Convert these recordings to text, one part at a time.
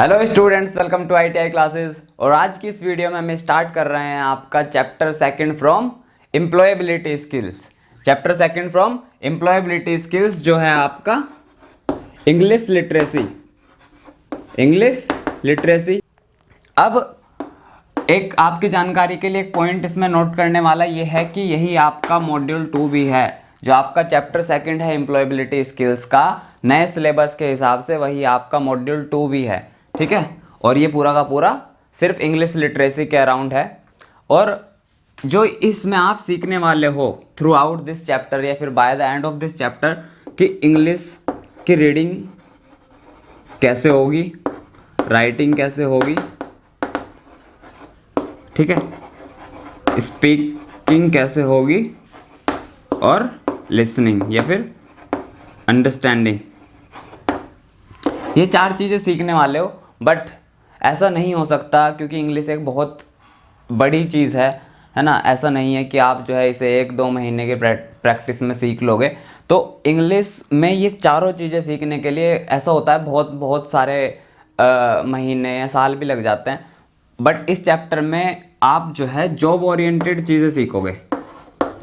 Hello students, welcome to ITI classes. और आज की इस वीडियो में हम स्टार्ट कर रहे हैं आपका chapter second from employability skills. Chapter second from employability skills जो है आपका इंग्लिश लिटरेसी। English literacy. अब एक आपकी जानकारी के लिए एक पॉइंट इसमें नोट करने वाला ये है कि यही आपका मॉड्यूल 2 भी है, जो आपका चैप्टर सेकंड है एम्प्लॉयबिलिटी स्किल्स का नए सिलेबस के हिसाब से, वही आपका मॉड्यूल 2 भी है। ठीक है, और ये पूरा का पूरा सिर्फ इंग्लिश लिटरेसी के अराउंड है। और जो इसमें आप सीखने वाले हो थ्रू आउट दिस चैप्टर या फिर by the end of this chapter कि इंग्लिश की रीडिंग कैसे होगी, राइटिंग कैसे होगी, ठीक है, स्पीकिंग कैसे होगी और लिसनिंग या फिर अंडरस्टैंडिंग, ये 4 चीज़ें सीखने वाले हो। बट ऐसा नहीं हो सकता क्योंकि इंग्लिश एक बहुत बड़ी चीज़ है ना। ऐसा नहीं है कि आप जो है इसे 1-2 महीने के प्रैक्टिस में सीख लोगे। तो इंग्लिश में ये चारों चीज़ें सीखने के लिए ऐसा होता है बहुत सारे महीने या साल भी लग जाते हैं। बट इस चैप्टर में आप जो है जॉब ओरिएंटेड चीज़ें सीखोगे।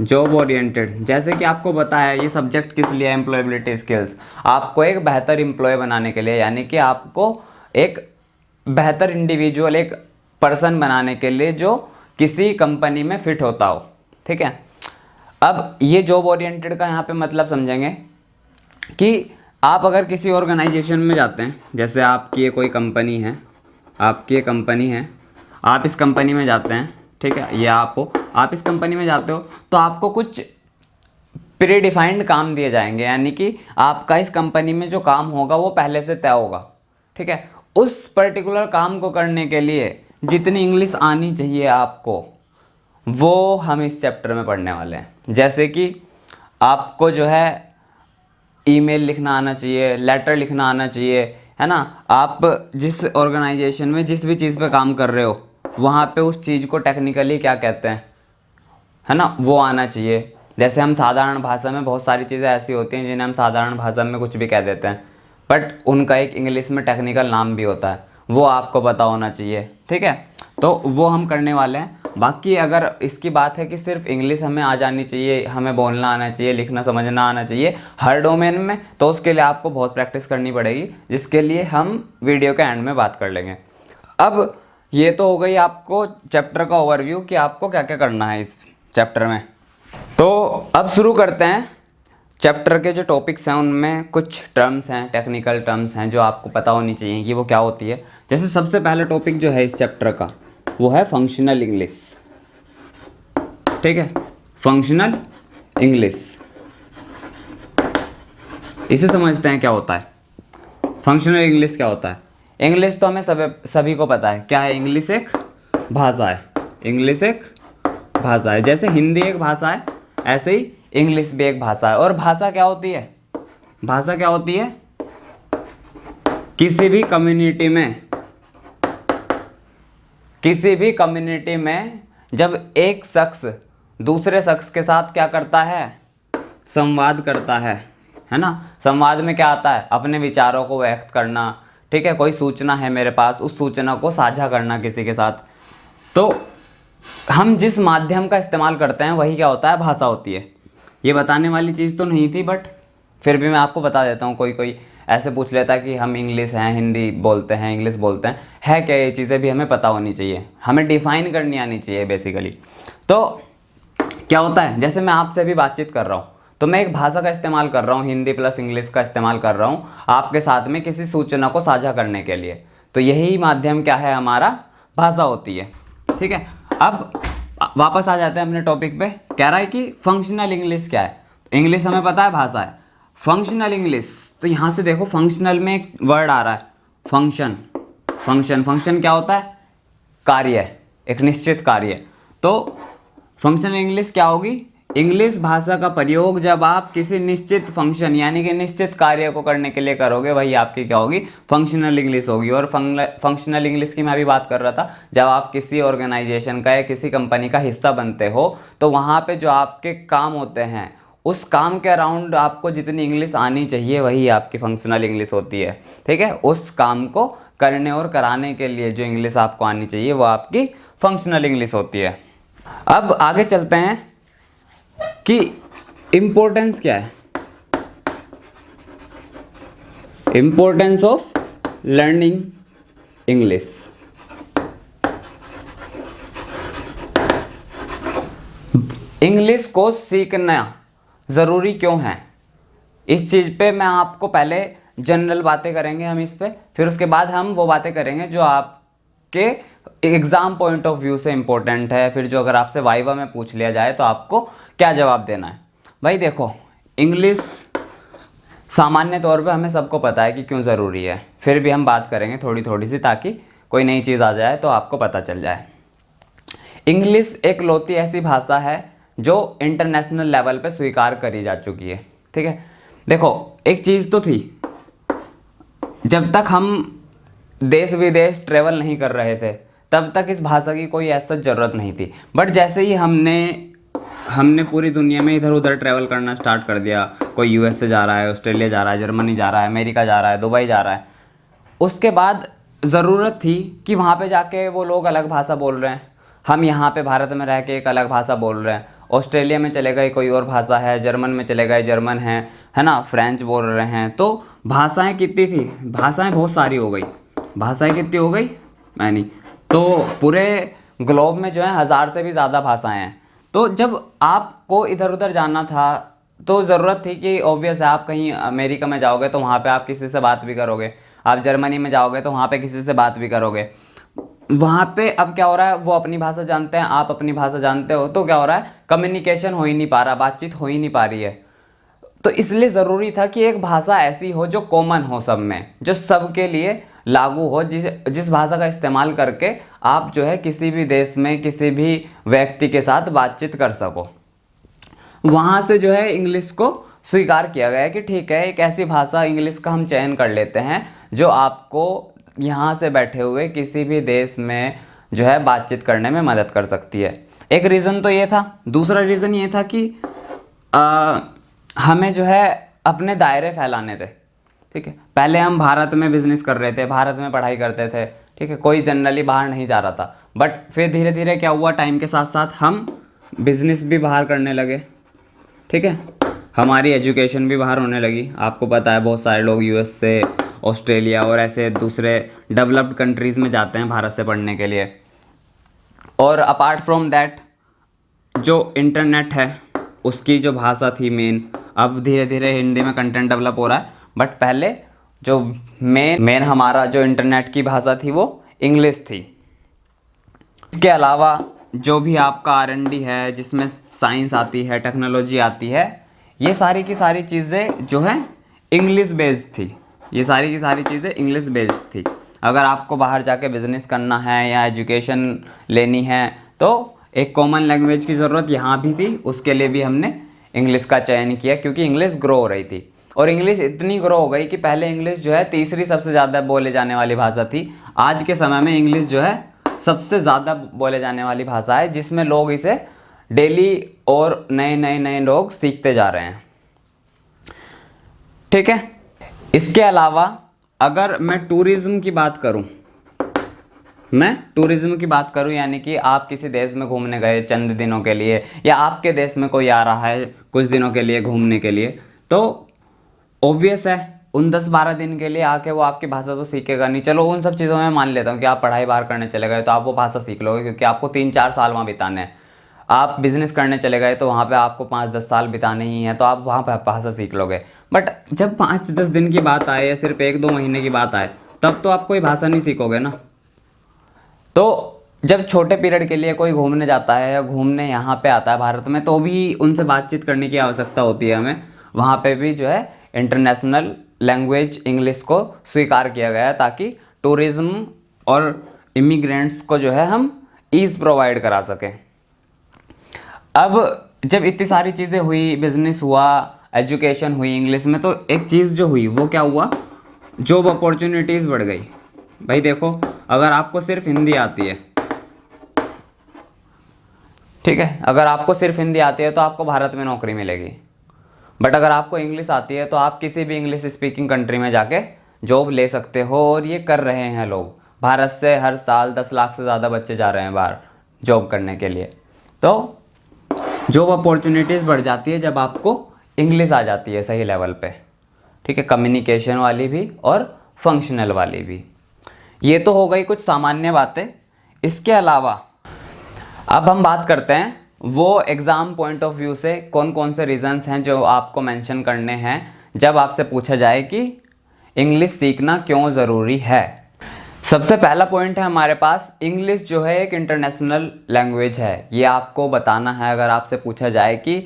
जॉब ओरिएंटेड, जैसे कि आपको पता है ये सब्जेक्ट किस लिए, एम्प्लॉयबिलिटी स्किल्स आपको एक बेहतर एम्प्लॉय बनाने के लिए, यानी कि आपको एक बेहतर इंडिविजुअल, एक पर्सन बनाने के लिए जो किसी कंपनी में फिट होता हो। ठीक है, अब ये जॉब ओरिएंटेड का यहाँ पे मतलब समझेंगे कि आप अगर किसी ऑर्गेनाइजेशन में जाते हैं, जैसे आपकी ये कोई कंपनी है, आपकी ये कंपनी है, आप इस कंपनी में जाते हैं, ठीक है, ये आप इस कंपनी में जाते हो तो आपको कुछ प्री डिफाइंड काम दिए जाएंगे, यानी कि आपका इस कंपनी में जो काम होगा वो पहले से तय होगा। ठीक है, उस पर्टिकुलर काम को करने के लिए जितनी इंग्लिश आनी चाहिए आपको, वो हम इस चैप्टर में पढ़ने वाले हैं। जैसे कि आपको जो है ईमेल लिखना आना चाहिए, लेटर लिखना आना चाहिए, है ना। आप जिस ऑर्गेनाइजेशन में जिस भी चीज़ पे काम कर रहे हो वहाँ पे उस चीज़ को टेक्निकली क्या कहते हैं, है ना, वो आना चाहिए। जैसे हम साधारण भाषा में बहुत सारी चीज़ें ऐसी होती हैं जिन्हें हम साधारण भाषा में कुछ भी कह देते हैं, बट उनका एक इंग्लिश में टेक्निकल नाम भी होता है, वो आपको पता होना चाहिए। ठीक है, तो वो हम करने वाले हैं। बाकी अगर इसकी बात है कि सिर्फ इंग्लिश हमें आ जानी चाहिए, हमें बोलना आना चाहिए, लिखना समझना आना चाहिए हर डोमेन में, तो उसके लिए आपको बहुत प्रैक्टिस करनी पड़ेगी, जिसके लिए हम वीडियो के एंड में बात कर लेंगे। अब ये तो हो गई आपको चैप्टर का ओवरव्यू कि आपको क्या क्या करना है इस चैप्टर में। तो अब शुरू करते हैं। चैप्टर के जो टॉपिक्स हैं उनमें कुछ टर्म्स हैं, टेक्निकल टर्म्स हैं जो आपको पता होनी चाहिए कि वो क्या होती है। जैसे सबसे पहला टॉपिक जो है इस चैप्टर का वो है फंक्शनल इंग्लिश। ठीक है, फंक्शनल इंग्लिश, इसे समझते हैं क्या होता है। फंक्शनल इंग्लिश क्या होता है? इंग्लिश तो हमें सभी को पता है क्या है। इंग्लिश एक भाषा है। इंग्लिश एक भाषा है, जैसे हिंदी एक भाषा है ऐसे ही इंग्लिश भी एक भाषा है। और भाषा क्या होती है? भाषा क्या होती है? किसी भी कम्युनिटी में जब एक शख्स दूसरे शख्स के साथ क्या करता है, संवाद करता है ना। संवाद में क्या आता है? अपने विचारों को व्यक्त करना। ठीक है, कोई सूचना है मेरे पास, उस सूचना को साझा करना किसी के साथ। तो हम जिस माध्यम का इस्तेमाल करते हैं वही क्या होता है? भाषा होती है। ये बताने वाली चीज़ तो नहीं थी, बट फिर भी मैं आपको बता देता हूँ। कोई ऐसे पूछ लेता है कि हम इंग्लिश हैं, हिंदी बोलते हैं, इंग्लिश बोलते हैं, है क्या? ये चीज़ें भी हमें पता होनी चाहिए, हमें डिफाइन करनी आनी चाहिए बेसिकली। तो क्या होता है, जैसे मैं आपसे भी बातचीत कर रहा हूँ तो मैं एक भाषा का इस्तेमाल कर रहा हूँ, हिंदी प्लस इंग्लिश का इस्तेमाल कर रहा हूँ आपके साथ में किसी सूचना को साझा करने के लिए। तो यही माध्यम क्या है? हमारा भाषा होती है। ठीक है, अब वापस आ जाते हैं अपने टॉपिक पे। कह रहा है कि फंक्शनल इंग्लिश क्या है। इंग्लिश हमें पता है भाषा है। फंक्शनल इंग्लिश, तो यहाँ से देखो फंक्शनल में एक वर्ड आ रहा है फंक्शन। फंक्शन क्या होता है? कार्य, एक निश्चित कार्य। तो फंक्शनल इंग्लिश क्या होगी? इंग्लिश भाषा का प्रयोग जब आप किसी निश्चित फंक्शन यानी कि निश्चित कार्य को करने के लिए करोगे, वही आपकी क्या होगी? फंक्शनल इंग्लिश होगी। और फंक्शनल इंग्लिश की मैं अभी बात कर रहा था, जब आप किसी ऑर्गेनाइजेशन का या किसी कंपनी का हिस्सा बनते हो तो वहाँ पे जो आपके काम होते हैं उस काम के अराउंड आपको जितनी इंग्लिश आनी चाहिए वही आपकी फंक्शनल इंग्लिश होती है। ठीक है, उस काम को करने और कराने के लिए जो इंग्लिश आपको आनी चाहिए वो आपकी फंक्शनल इंग्लिश होती है। अब आगे चलते हैं कि इम्पोर्टेंस क्या है, importance of learning English. English को सीखना ज़रूरी क्यों है, इस चीज़ पे मैं आपको पहले जनरल बातें करेंगे हम इस पे, फिर उसके बाद हम वो बातें करेंगे जो आपके एग्ज़ाम पॉइंट ऑफ व्यू से इम्पोर्टेंट है, फिर जो अगर आपसे वाइवा में पूछ लिया जाए तो आपको क्या जवाब देना है। भाई देखो, इंग्लिश सामान्य तौर पे हमें सबको पता है कि क्यों ज़रूरी है, फिर भी हम बात करेंगे थोड़ी थोड़ी सी ताकि कोई नई चीज़ आ जाए तो आपको पता चल जाए। इंग्लिश एक लौती ऐसी भाषा है जो इंटरनेशनल लेवल पे स्वीकार करी जा चुकी है। ठीक है, देखो एक चीज़ तो थी, जब तक हम देश विदेश ट्रेवल नहीं कर रहे थे तब तक इस भाषा की कोई ऐसा ज़रूरत नहीं थी, बट जैसे ही हमने पूरी दुनिया में इधर उधर ट्रैवल करना स्टार्ट कर दिया, कोई यूएस से जा रहा है, ऑस्ट्रेलिया जा रहा है, जर्मनी जा रहा है, अमेरिका जा रहा है, दुबई जा रहा है, उसके बाद ज़रूरत थी कि वहाँ पे जाके वो लोग अलग भाषा बोल रहे हैं, हम यहाँ पे भारत में रह के एक अलग भाषा बोल रहे हैं, ऑस्ट्रेलिया में चले गए कोई और भाषा है, जर्मन में चले गए जर्मन है ना, फ्रेंच बोल रहे हैं। तो भाषाएं कितनी थी, भाषाएं बहुत सारी हो गई, भाषाएं कितनी हो गई मैं नहीं, तो पूरे ग्लोब में जो है 1000 से भी ज़्यादा भाषाएं हैं। तो जब आपको इधर उधर जाना था तो ज़रूरत थी कि ऑब्वियस है, आप कहीं अमेरिका में जाओगे तो वहाँ पे आप किसी से बात भी करोगे, आप जर्मनी में जाओगे तो वहाँ पे किसी से बात भी करोगे। वहाँ पे अब क्या हो रहा है, वो अपनी भाषा जानते हैं, आप अपनी भाषा जानते हो, तो क्या हो रहा है, कम्युनिकेशन हो ही नहीं पा रहा, बातचीत हो ही नहीं पा रही है। तो इसलिए ज़रूरी था कि एक भाषा ऐसी हो जो कॉमन हो सब में, जो सबके लिए लागू हो, जिस भाषा का इस्तेमाल करके आप जो है किसी भी देश में किसी भी व्यक्ति के साथ बातचीत कर सको। वहाँ से जो है इंग्लिश को स्वीकार किया गया है कि ठीक है, एक ऐसी भाषा इंग्लिश का हम चयन कर लेते हैं जो आपको यहाँ से बैठे हुए किसी भी देश में जो है बातचीत करने में मदद कर सकती है। एक रीज़न तो ये था। दूसरा रीज़न ये था कि हमें जो है अपने दायरे फैलाने थे। ठीक है, पहले हम भारत में बिजनेस कर रहे थे, भारत में पढ़ाई करते थे, ठीक है, कोई जनरली बाहर नहीं जा रहा था, बट फिर धीरे धीरे क्या हुआ, टाइम के साथ साथ हम बिजनेस भी बाहर करने लगे। ठीक है, हमारी एजुकेशन भी बाहर होने लगी। आपको पता है बहुत सारे लोग यूएस से, ऑस्ट्रेलिया और ऐसे दूसरे डेवलप्ड कंट्रीज़ में जाते हैं भारत से पढ़ने के लिए। और अपार्ट फ्रॉम दैट जो इंटरनेट है उसकी जो भाषा थी मेन, अब धीरे धीरे हिंदी में कंटेंट डेवलप हो रहा है, बट पहले जो मेन हमारा जो इंटरनेट की भाषा थी वो इंग्लिश थी। इसके अलावा जो भी आपका R&D है, जिसमें साइंस आती है, टेक्नोलॉजी आती है, ये सारी की सारी चीज़ें जो है इंग्लिश बेस्ड थी, ये सारी की सारी चीज़ें इंग्लिश बेस्ड थी। अगर आपको बाहर जाके बिजनेस करना है या एजुकेशन लेनी है तो एक कॉमन लैंग्वेज की ज़रूरत यहाँ भी थी, उसके लिए भी हमने इंग्लिश का चयन किया क्योंकि इंग्लिश ग्रो हो रही थी। और इंग्लिश इतनी ग्रो हो गई कि पहले इंग्लिश जो है तीसरी सबसे ज़्यादा बोले जाने वाली भाषा थी। आज के समय में इंग्लिश जो है सबसे ज़्यादा बोले जाने वाली भाषा है, जिसमें लोग इसे डेली और नए लोग सीखते जा रहे हैं। ठीक है, इसके अलावा अगर मैं टूरिज़्म की बात करूं, यानी कि आप किसी देश में घूमने गए चंद दिनों के लिए, या आपके देश में कोई आ रहा है कुछ दिनों के लिए घूमने के लिए, तो ऑब्वियस है उन 10-12 दिन के लिए आके वो आपकी भाषा तो सीखेगा नहीं। चलो उन सब चीज़ों में मान लेता हूँ कि आप पढ़ाई बाहर करने चले गए तो आप वो भाषा सीख लोगे क्योंकि आपको 3-4 साल वहाँ बिताने हैं। आप बिज़नेस करने चले गए तो वहाँ पे आपको 5-10 साल बिताने ही हैं, तो आप वहाँ पर भाषा सीख लोगे। बट जब 5-10 दिन की बात आए या सिर्फ 1-2 महीने की बात आए तब तो आप कोई भाषा नहीं सीखोगे ना। तो जब छोटे पीरियड के लिए कोई घूमने जाता है या घूमने यहाँ पे आता है भारत में, तो भी उनसे बातचीत करने की आवश्यकता होती है हमें। वहाँ पे भी जो है इंटरनेशनल लैंग्वेज इंग्लिश को स्वीकार किया गया है ताकि टूरिज़्म और इमिग्रेंट्स को जो है हम ईज़ प्रोवाइड करा सकें। अब जब इतनी सारी चीज़ें हुई, बिजनेस हुआ, एजुकेशन हुई इंग्लिश में, तो एक चीज़ जो हुई वो क्या हुआ, जॉब अपॉर्चुनिटीज़ बढ़ गई। भाई देखो, अगर आपको सिर्फ हिंदी आती है, ठीक है, अगर आपको सिर्फ हिंदी आती है तो आपको भारत में नौकरी मिलेगी। बट अगर आपको इंग्लिश आती है तो आप किसी भी इंग्लिश स्पीकिंग कंट्री में जाके जॉब ले सकते हो, और ये कर रहे हैं लोग। भारत से हर साल 10 लाख से ज़्यादा बच्चे जा रहे हैं बाहर जॉब करने के लिए। तो जॉब अपॉर्चुनिटीज़ बढ़ जाती है जब आपको इंग्लिश आ जाती है सही लेवल पे, ठीक है, कम्युनिकेशन वाली भी और फंक्शनल वाली भी। ये तो हो गई कुछ सामान्य बातें। इसके अलावा अब हम बात करते हैं वो एग्ज़ाम पॉइंट ऑफ व्यू से कौन कौन से रीज़न्स हैं जो आपको मेंशन करने हैं जब आपसे पूछा जाए कि इंग्लिश सीखना क्यों ज़रूरी है। सबसे पहला पॉइंट है हमारे पास, इंग्लिश जो है एक इंटरनेशनल लैंग्वेज है। ये आपको बताना है अगर आपसे पूछा जाए कि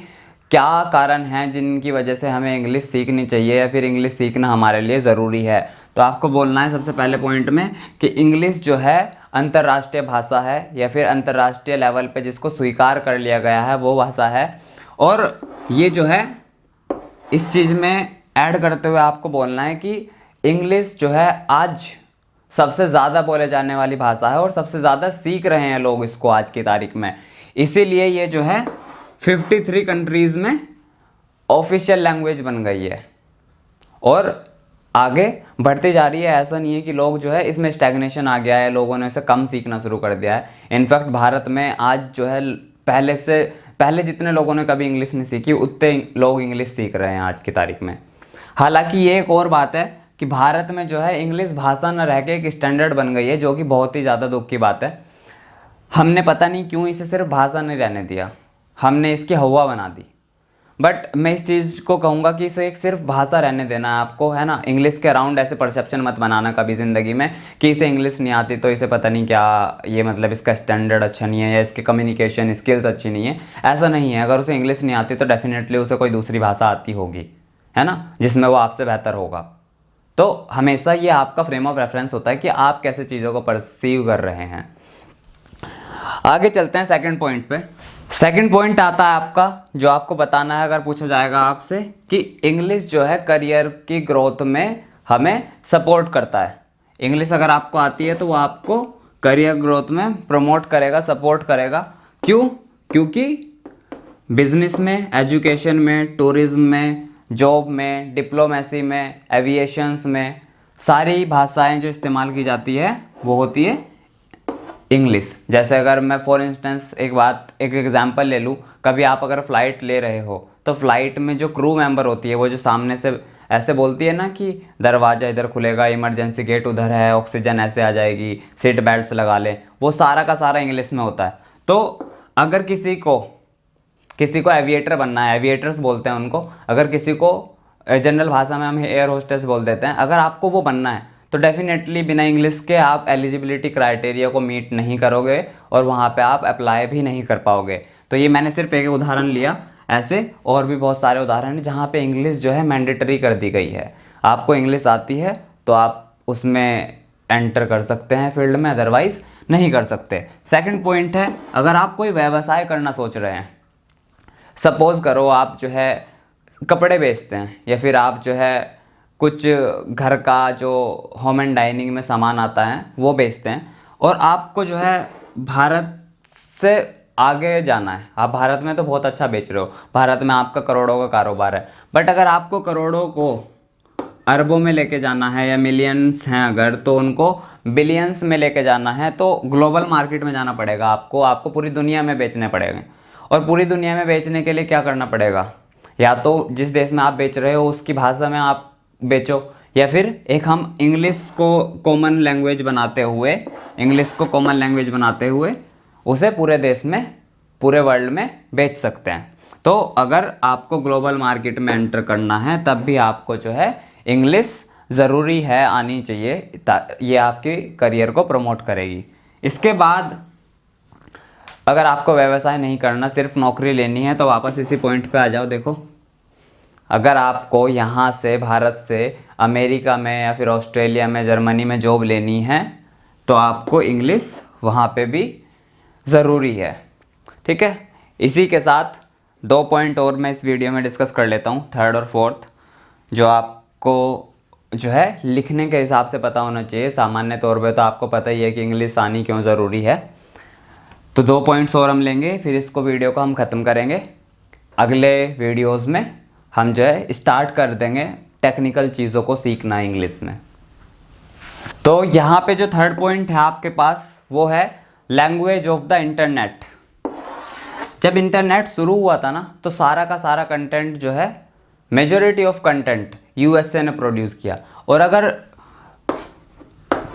क्या कारण हैं जिनकी वजह से हमें इंग्लिश सीखनी चाहिए या फिर इंग्लिश सीखना हमारे लिए ज़रूरी है, तो आपको बोलना है सबसे पहले पॉइंट में कि इंग्लिश जो है अंतर्राष्ट्रीय भाषा है, या फिर अंतर्राष्ट्रीय लेवल पे जिसको स्वीकार कर लिया गया है वो भाषा है। और ये जो है इस चीज़ में ऐड करते हुए आपको बोलना है कि इंग्लिश जो है आज सबसे ज़्यादा बोले जाने वाली भाषा है और सबसे ज़्यादा सीख रहे हैं लोग इसको आज की तारीख में। इसीलिए ये जो है 53 कंट्रीज़ में ऑफिशियल लैंग्वेज बन गई है और आगे बढ़ती जा रही है। ऐसा नहीं है कि लोग जो है इसमें स्टैग्नेशन आ गया है, लोगों ने इसे कम सीखना शुरू कर दिया है। इनफैक्ट भारत में आज जो है पहले जितने लोगों ने कभी इंग्लिश नहीं सीखी उतने लोग इंग्लिश सीख रहे हैं आज की तारीख में। हालांकि ये एक और बात है कि भारत में जो है इंग्लिश भाषा न रह के एक स्टैंडर्ड बन गई है, जो कि बहुत ही ज़्यादा दुख की बात है। हमने पता नहीं क्यों इसे सिर्फ भाषा नहीं रहने दिया, हमने इसकी हवा बना दी। बट मैं इस चीज़ को कहूँगा कि इसे एक सिर्फ भाषा रहने देना है आपको, है ना। इंग्लिश के अराउंड ऐसे परसेप्शन मत बनाना कभी ज़िंदगी में कि इसे इंग्लिश नहीं आती तो इसे पता नहीं क्या, ये मतलब इसका स्टैंडर्ड अच्छा नहीं है या इसकी कम्युनिकेशन स्किल्स अच्छी नहीं है। ऐसा नहीं है, अगर उसे इंग्लिश नहीं आती तो डेफिनेटली उसे कोई दूसरी भाषा आती होगी, है ना, जिसमें वो आपसे बेहतर होगा। तो हमेशा ये आपका फ्रेम ऑफ रेफरेंस होता है कि आप कैसे चीज़ों को परसीव कर रहे हैं। आगे चलते हैं सेकंड पॉइंट पे। सेकंड पॉइंट आता है आपका, जो आपको बताना है अगर पूछा जाएगा आपसे कि इंग्लिश जो है करियर की ग्रोथ में हमें सपोर्ट करता है। इंग्लिश अगर आपको आती है तो वो आपको करियर ग्रोथ में प्रमोट करेगा, सपोर्ट करेगा। क्यों? क्योंकि बिजनेस में, एजुकेशन में, टूरिज्म में, जॉब में, डिप्लोमेसी में, एविएशंस में सारी भाषाएं जो इस्तेमाल की जाती है वो होती है इंग्लिश। जैसे अगर मैं फॉर इंस्टेंस एक एग्जांपल ले लूँ, कभी आप अगर फ़्लाइट ले रहे हो तो फ्लाइट में जो क्रू मेंबर होती है वो जो सामने से ऐसे बोलती है ना कि दरवाज़ा इधर खुलेगा, इमरजेंसी गेट उधर है, ऑक्सीजन ऐसे आ जाएगी, सीट बेल्ट्स लगा लें, वो सारा का सारा इंग्लिश में होता है। तो अगर किसी को एविएटर बनना है, एविएटर्स बोलते हैं उनको, अगर किसी को जनरल भाषा में हम एयर होस्टेस बोल देते हैं, अगर आपको वो बनना है तो डेफिनेटली बिना इंग्लिश के आप एलिजिबिलिटी क्राइटेरिया को मीट नहीं करोगे और वहाँ पे आप अप्लाई भी नहीं कर पाओगे। तो ये मैंने सिर्फ एक उदाहरण लिया, ऐसे और भी बहुत सारे उदाहरण हैं जहाँ पे इंग्लिश जो है मैंडेटरी कर दी गई है। आपको इंग्लिश आती है तो आप उसमें एंटर कर सकते हैं फील्ड में, अदरवाइज़ नहीं कर सकते। सेकंड पॉइंट है, अगर आप कोई व्यवसाय करना सोच रहे हैं, सपोज़ करो आप जो है कपड़े बेचते हैं या फिर आप जो है कुछ घर का जो होम एंड डाइनिंग में सामान आता है वो बेचते हैं, और आपको जो है भारत से आगे जाना है। आप भारत में तो बहुत अच्छा बेच रहे हो, भारत में आपका करोड़ों का कारोबार है, बट अगर आपको करोड़ों को अरबों में लेके जाना है या मिलियंस हैं अगर, तो उनको बिलियंस में लेके जाना है तो ग्लोबल मार्केट में जाना पड़ेगा आपको पूरी दुनिया में बेचने पड़ेंगे। और पूरी दुनिया में बेचने के लिए क्या करना पड़ेगा, या तो जिस देश में आप बेच रहे हो उसकी भाषा में आप बेचो, या फिर एक हम इंग्लिश को कॉमन लैंग्वेज बनाते हुए उसे पूरे देश में, पूरे वर्ल्ड में बेच सकते हैं। तो अगर आपको ग्लोबल मार्केट में एंटर करना है तब भी आपको जो है इंग्लिश ज़रूरी है, आनी चाहिए, ये आपके करियर को प्रमोट करेगी। इसके बाद अगर आपको व्यवसाय नहीं करना, सिर्फ नौकरी लेनी है, तो वापस इसी पॉइंट पे आ जाओ। देखो, अगर आपको यहाँ से भारत से अमेरिका में या फिर ऑस्ट्रेलिया में, जर्मनी में जॉब लेनी है तो आपको इंग्लिश वहाँ पे भी ज़रूरी है, ठीक है। इसी के साथ 2 पॉइंट और मैं इस वीडियो में डिस्कस कर लेता हूँ, थर्ड और फोर्थ, जो आपको जो है लिखने के हिसाब से पता होना चाहिए। सामान्य तौर पे तो आपको पता ही है कि इंग्लिश आनी क्यों ज़रूरी है। तो 2 पॉइंट्स और हम लेंगे, फिर इसको वीडियो को हम ख़त्म करेंगे। अगले वीडियोज़ में हम जो है स्टार्ट कर देंगे टेक्निकल चीज़ों को सीखना इंग्लिश में। तो यहाँ पे जो थर्ड पॉइंट है आपके पास वो है लैंग्वेज ऑफ द इंटरनेट। जब इंटरनेट शुरू हुआ था ना तो सारा का सारा कंटेंट जो है, मेजॉरिटी ऑफ कंटेंट यूएसए ने प्रोड्यूस किया। और अगर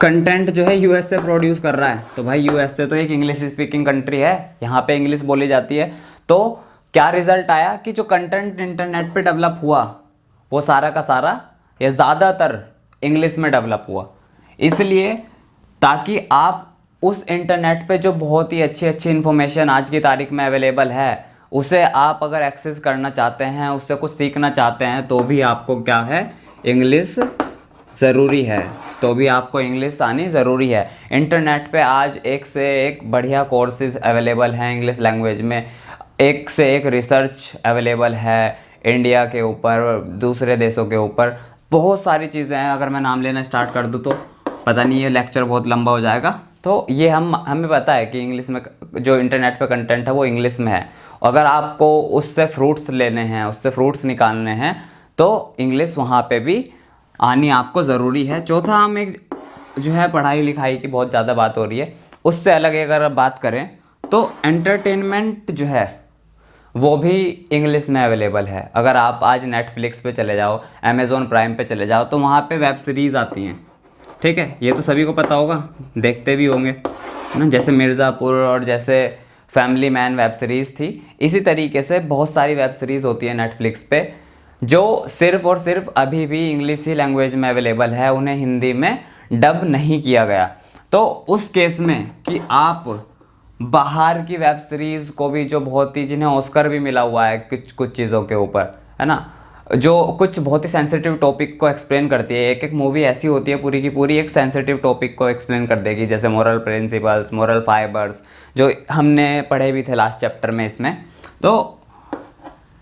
कंटेंट जो है यूएसए प्रोड्यूस कर रहा है तो भाई यूएसए तो एक इंग्लिश स्पीकिंग कंट्री है, यहाँ पे इंग्लिश बोली जाती है। तो क्या रिजल्ट आया कि जो कंटेंट इंटरनेट पे डेवलप हुआ वो सारा का सारा या ज़्यादातर इंग्लिश में डेवलप हुआ। इसलिए ताकि आप उस इंटरनेट पे जो बहुत ही अच्छी अच्छी इन्फॉर्मेशन आज की तारीख में अवेलेबल है उसे आप अगर एक्सेस करना चाहते हैं, उससे कुछ सीखना चाहते हैं तो भी आपको क्या है, इंग्लिश ज़रूरी है। तो भी आपको इंग्लिश आनी ज़रूरी है। इंटरनेट पे आज एक से एक बढ़िया कोर्सेज अवेलेबल हैं इंग्लिश लैंग्वेज में, एक से एक रिसर्च अवेलेबल है इंडिया के ऊपर, दूसरे देशों के ऊपर, बहुत सारी चीज़ें हैं। अगर मैं नाम लेना स्टार्ट कर दूँ तो पता नहीं ये लेक्चर बहुत लंबा हो जाएगा। तो ये हमें पता है कि इंग्लिश में जो इंटरनेट पे कंटेंट है वो इंग्लिश में है। अगर आपको उससे फ्रूट्स लेने हैं, उससे फ्रूट्स निकालने हैं तो इंग्लिश वहाँ पे भी आनी आपको ज़रूरी है। चौथा, हम एक जो है पढ़ाई लिखाई की बहुत ज़्यादा बात हो रही है, उससे अलग अगर बात करें तो एंटरटेनमेंट जो है वो भी इंग्लिश में अवेलेबल है। अगर आप आज नेटफ्लिक्स पे चले जाओ, अमेज़ॉन प्राइम पे चले जाओ तो वहाँ पे वेब सीरीज़ आती हैं, ठीक है, ये तो सभी को पता होगा, देखते भी होंगे ना, जैसे मिर्ज़ापुर और जैसे फैमिली मैन वेब सीरीज़ थी, इसी तरीके से बहुत सारी वेब सीरीज़ होती है नेटफ्लिक्स पे जो सिर्फ़ और सिर्फ अभी भी इंग्लिश ही लैंग्वेज में अवेलेबल है, उन्हें हिंदी में डब नहीं किया गया। तो उस केस में कि आप बाहर की वेब सीरीज़ को भी, जो बहुत ही जिन्हें ऑस्कर भी मिला हुआ है कुछ कुछ चीज़ों के ऊपर, है ना, जो कुछ बहुत ही सेंसिटिव टॉपिक को एक्सप्लेन करती है, एक एक मूवी ऐसी होती है पूरी की पूरी एक सेंसिटिव टॉपिक को एक्सप्लेन कर देगी, जैसे मोरल प्रिंसिपल्स, मोरल फाइबर्स, जो हमने पढ़े भी थे लास्ट चैप्टर में इसमें। तो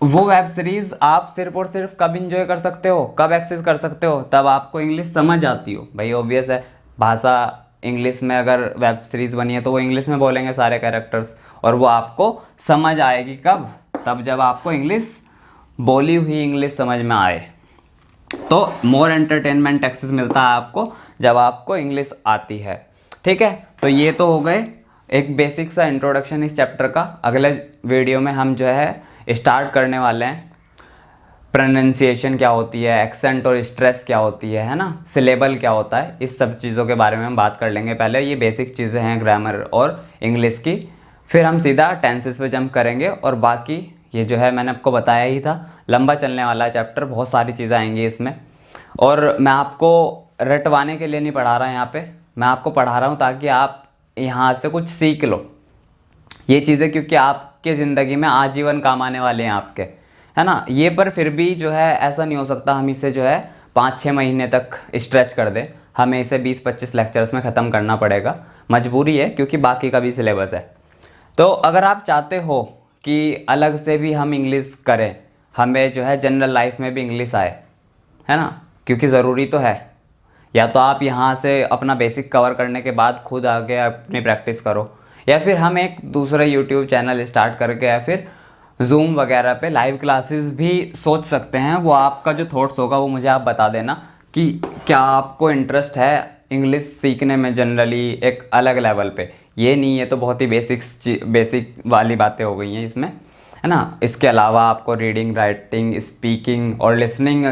वो वेब सीरीज़ आप सिर्फ और सिर्फ कब इंजॉय कर सकते हो, कब एक्सेस कर सकते हो, तब आपको इंग्लिश समझ आती हो। भाई ऑब्वियस है, भाषा इंग्लिश में अगर वेब सीरीज़ बनी है तो वो इंग्लिश में बोलेंगे सारे कैरेक्टर्स, और वो आपको समझ आएगी कब, तब जब आपको इंग्लिश बोली हुई इंग्लिश समझ में आए। तो मोर एंटरटेनमेंट एक्सेस मिलता है आपको जब आपको इंग्लिश आती है, ठीक है। तो ये तो हो गए एक बेसिक सा इंट्रोडक्शन इस चैप्टर का। अगले वीडियो में हम जो है स्टार्ट करने वाले हैं प्रोनाउंसिएशन क्या होती है, एक्सेंट और स्ट्रेस क्या होती है ना, सिलेबल क्या होता है, इस सब चीज़ों के बारे में हम बात कर लेंगे। पहले ये बेसिक चीज़ें हैं ग्रामर और इंग्लिश की, फिर हम सीधा टेंसेस पे जंप करेंगे, और बाकी ये जो है मैंने आपको बताया ही था, लंबा चलने वाला चैप्टर, बहुत सारी चीज़ें आएंगी इसमें। और मैं आपको रटवाने के लिए नहीं पढ़ा रहा यहाँ पे, मैं आपको पढ़ा रहा हूँ ताकि आप यहाँ से कुछ सीख लो ये चीज़ें, क्योंकि आपके ज़िंदगी में आजीवन काम आने वाले हैं आपके, है ना। ये पर फिर भी जो है ऐसा नहीं हो सकता हम इसे जो है 5-6 महीने तक स्ट्रेच कर दें, हमें इसे 20-25 लेक्चर्स में ख़त्म करना पड़ेगा, मजबूरी है क्योंकि बाकी का भी सिलेबस है। तो अगर आप चाहते हो कि अलग से भी हम इंग्लिश करें, हमें जो है जनरल लाइफ में भी इंग्लिश आए, है ना, क्योंकि ज़रूरी तो है, या तो आप यहाँ से अपना बेसिक कवर करने के बाद खुद आगे अपनी प्रैक्टिस करो, या फिर हम एक दूसरा यूट्यूब चैनल स्टार्ट करके या फिर जूम वगैरह पे लाइव क्लासेस भी सोच सकते हैं। वो आपका जो थॉट्स होगा वो मुझे आप बता देना कि क्या आपको इंटरेस्ट है इंग्लिश सीखने में जनरली एक अलग लेवल पे। ये नहीं, ये तो बहुत ही बेसिक वाली बातें हो गई हैं इसमें, है ना। इसके अलावा आपको रीडिंग, राइटिंग, स्पीकिंग और लिसनिंग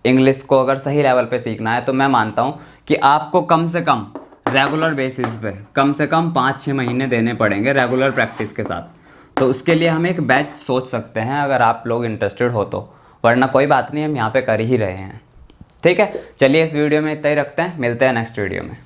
इंग्लिश को अगर सही लेवल पे सीखना है तो मैं मानता हूँ कि आपको कम से कम रेगुलर बेसिस पे कम से कम 5-6 महीने देने पड़ेंगे रेगुलर प्रैक्टिस के साथ। तो उसके लिए हम एक बैच सोच सकते हैं अगर आप लोग इंटरेस्टेड हो तो, वरना कोई बात नहीं, हम यहाँ पे कर ही रहे हैं, ठीक है। चलिए इस वीडियो में इतना ही रखते हैं, मिलते हैं नेक्स्ट वीडियो में।